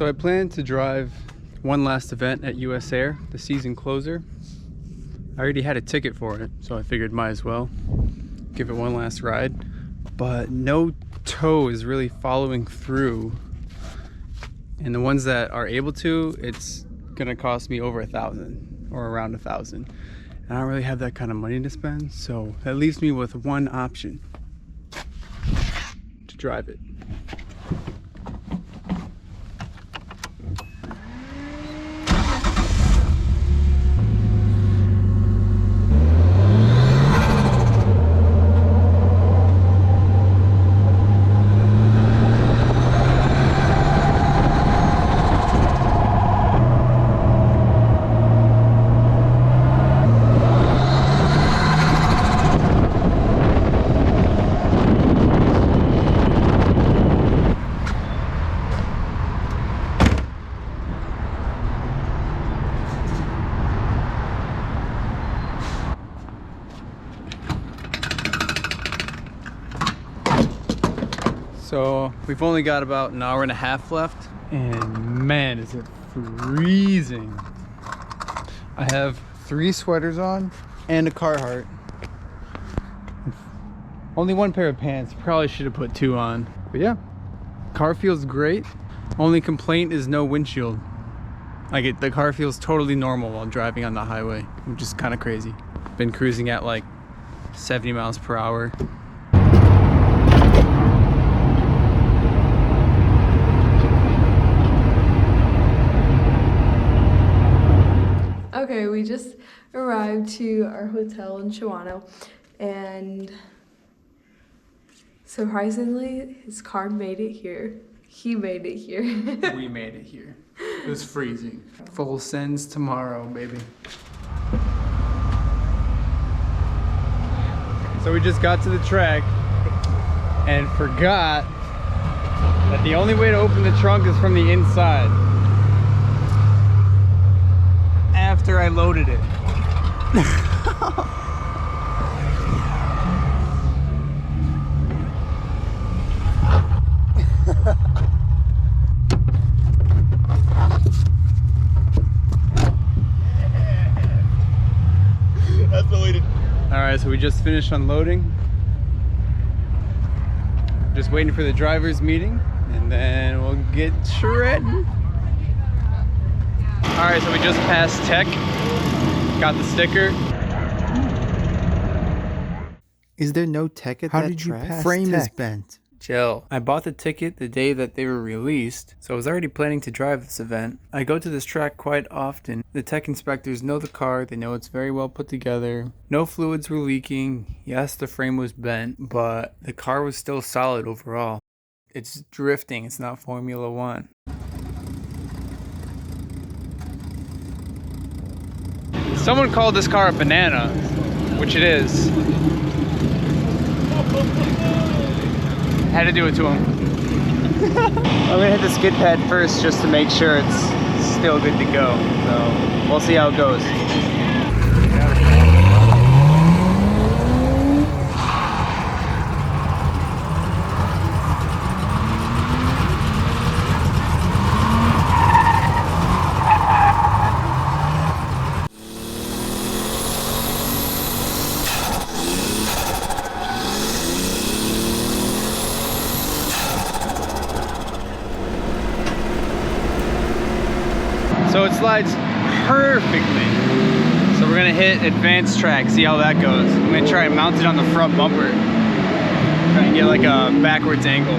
So I plan to drive one last event at USAIR, the Season Closer. I already had a ticket for it, so I figured might as well give it one last ride. But no tow is really following through. And the ones that are able to, it's gonna cost me over $1,000 or around $1,000. And I don't really have that kind of money to spend, so that leaves me with one option: to drive it. So we've only got about an hour and a half left, and man, is it freezing. I have 3 sweaters on and a Carhartt. Only 1 pair of pants, probably should have put 2 on. But yeah, car feels great. Only complaint is no windshield. Like the car feels totally normal while driving on the highway, which is kind of crazy. Been cruising at like 70 miles per hour. Okay, we just arrived to our hotel in Shawano, and surprisingly, his car made it here. He made it here. We made it here. It was freezing. Full sends tomorrow, baby. So we just got to the track and forgot that the only way to open the trunk is from the inside. After I loaded it. That's the way to. Alright, so we just finished unloading. Just waiting for the driver's meeting, and then we'll get shredding. Alright, so we just passed tech. Got the sticker. Is there no tech at that track? How did you pass frame tech? Is bent. Chill. I bought the ticket the day that they were released, so I was already planning to drive this event. I go to this track quite often. The tech inspectors know the car, they know it's very well put together. No fluids were leaking. Yes, the frame was bent, but the car was still solid overall. It's drifting, it's not Formula One. Someone called this car a banana, which it is. Had to do it to him. I'm gonna hit the skid pad first just to make sure it's still good to go. So we'll see how it goes. So it slides perfectly. So we're gonna hit advanced track, see how that goes. I'm gonna try and mount it on the front bumper. Try and get like a backwards angle.